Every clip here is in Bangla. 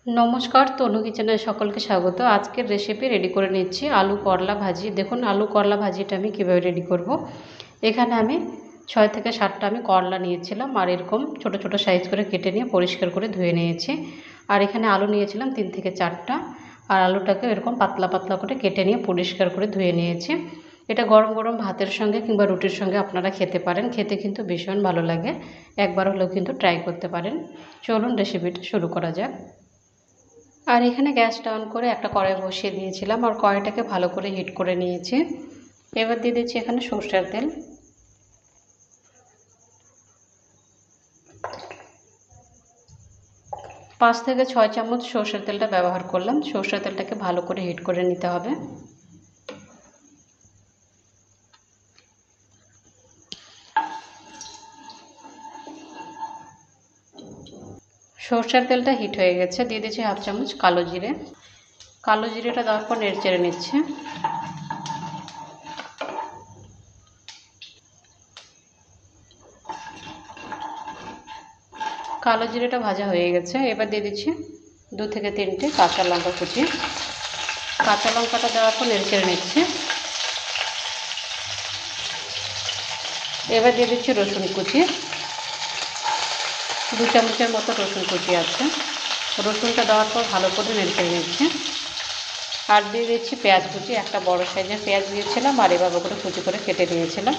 নমস্কার, তনু কিচেনে সকলকে স্বাগত। আজকের রেসিপি রেডি করে নিচ্ছি আলু করলা ভাজি। দেখুন আলু করলা ভাজিটা আমি কীভাবে রেডি করব। এখানে আমি 6 থেকে 7টা আমি করলা নিয়েছিলাম, আর এরকম ছোট ছোট সাইজ করে কেটে নিয়ে পরিষ্কার করে ধুয়ে নিয়েছি। আর এখানে আলু নিয়েছিলাম 3 থেকে 4টা, আর আলুটাকে এরকম পাতলা পাতলা করে কেটে নিয়ে পরিষ্কার করে ধুয়ে নিয়েছি। এটা গরম গরম ভাতের সঙ্গে কিংবা রুটির সঙ্গে আপনারা খেতে পারেন, খেতে কিন্তু ভীষণ ভালো লাগে। একবার হলেও কিন্তু ট্রাই করতে পারেন। চলুন রেসিপিটা শুরু করা যাক। আর এখানে গ্যাসটা অন করে একটা কড়াই বসিয়ে দিয়েছিলাম, আর কড়াইটাকে ভালো করে হিট করে নিয়েছি। এবার দিয়ে দিচ্ছি এখানে সরষের তেল। 5 থেকে 6 চামচ সরষের তেলটা ব্যবহার করলাম। সরষের তেলটাকে ভালো করে হিট করে নিতে হবে। সরষের তেলটা হিট হয়ে গেছে, দিয়ে দিচ্ছি 1/2 চামচ কালো জিরে। কালো জিরেটা দেওয়ার পর নেড়ে চেড়ে নিচ্ছে। কালো জিরেটা ভাজা হয়ে গেছে, এবার দিয়ে দিচ্ছি 2 থেকে 3টে কাঁচা লঙ্কা কুচি। কাঁচা লঙ্কাটা দেওয়ার পর নেড়ে চেড়ে নিচ্ছে। এবার দিয়ে দিচ্ছি রসুন কুচি। 2 চামচের মতো রসুন কুচি আছে। রসুনটা দেওয়ার পর ভালো করে নেড়ে চেড়ে নিচ্ছে। আর দিয়ে দিচ্ছি পেঁয়াজ কুচি। একটা বড় সাইজের পেঁয়াজ দিয়েছিলাম, আর এভাবে করে কুচি করে কেটে নিয়েছিলাম।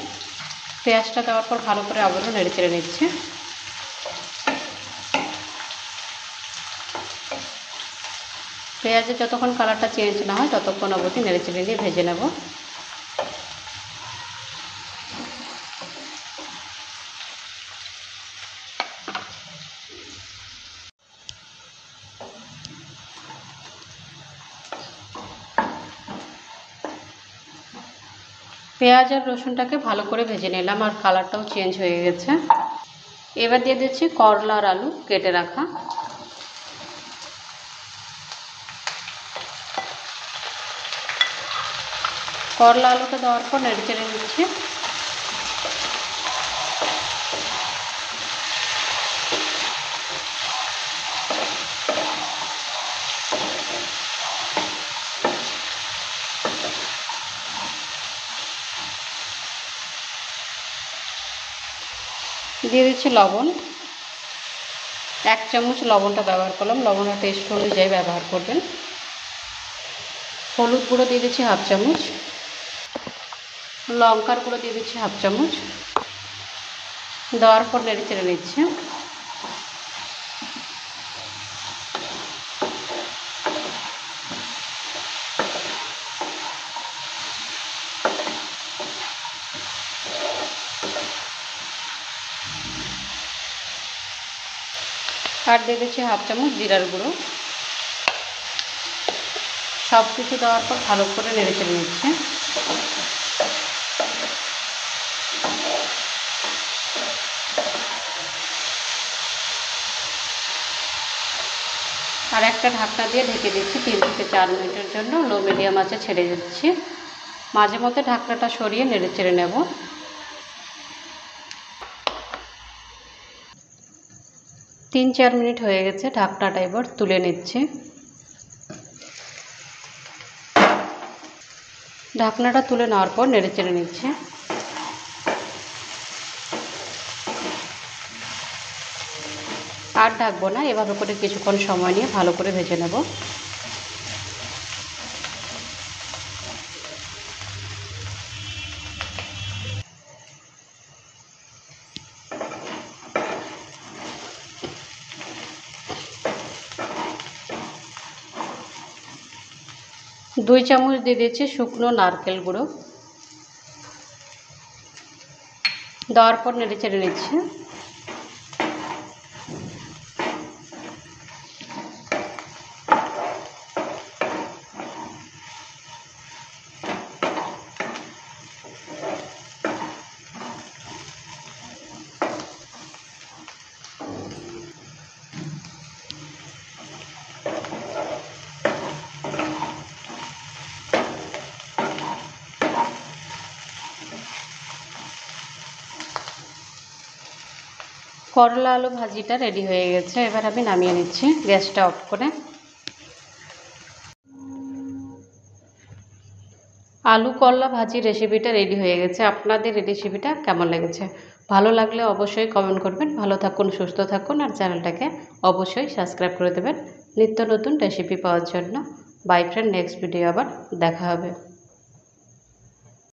পেঁয়াজটা দেওয়ার পর ভালো করে আবারও নেড়ে চেড়ে নিচ্ছে। পেঁয়াজের যতক্ষণ কালারটা চেঞ্জ না হয় ততক্ষণ অবধি নেড়ে চেড়ে নিয়ে ভেজে নেব। পেঁয়াজ আর রসুনটাকে ভালো করে ভেজে নিলাম, আর কালারটাও চেঞ্জ হয়ে গেছে। এবার দিয়ে দিচ্ছি করলা আর আলু কেটে রাখা। করলা আলুটা দেওয়ার পর নেড়ে চেড়ে নিচ্ছি। দিয়ে দিচ্ছি লবণ। 1 চামচ লবণটা ব্যবহার করলাম, লবণের টেস্ট অনুযায়ী ব্যবহার করবেন। হলুদ গুঁড়ো দিয়ে দিচ্ছি 1/2 চামচ। লঙ্কার গুঁড়ো দিয়ে দিচ্ছি 1/2 চামচ। দেওয়ার পর নেড়ে চেড়ে নিচ্ছে। আর দিয়ে দিচ্ছি 1/2 চামচ জিরার গুঁড়ো। সব কিছু দেওয়ার পর ভালো করে নেড়ে চেড়ে নিচ্ছে। আর একটা ঢাকনা দিয়ে ঢেকে দিচ্ছি 3 থেকে 4 মিনিটের জন্য। লো মিডিয়াম আঁচে ছেড়ে দিচ্ছি। মাঝে মধ্যে ঢাকনাটা সরিয়ে নেড়ে চেড়ে নেব। 3-4 মিনিট হয়ে গেছে, ঢাকনাটা এবার তুলে নিচ্ছি। ঢাকনাটা তুলে নেওয়ার পর নেড়ে চেড়ে নিচ্ছে। আর ঢাকবো না, এভাবে করে কিছুক্ষণ সময় নিয়ে ভালো করে ভেজে নেব। দুই চামচ দিয়ে দিচ্ছি শুকনো নারকেল গুঁড়ো। দেওয়ার পর নেড়ে চেড়ে নিচ্ছি। করলা আলু ভাজিটা রেডি হয়ে গেছে, এবার আমি নামিয়ে নিচ্ছি গ্যাসটা অফ করে। আলু করলা ভাজি রেসিপিটা রেডি হয়ে গেছে। আপনাদের এই রেসিপিটা কেমন লেগেছে? ভালো লাগলে অবশ্যই কমেন্ট করবেন। ভালো থাকুন, সুস্থ থাকুন, আর চ্যানেলটাকে অবশ্যই সাবস্ক্রাইব করে দেবেন নিত্য নতুন রেসিপি পাওয়ার জন্য। বাই ফ্রেন্ড, নেক্সট ভিডিও আবার দেখা হবে।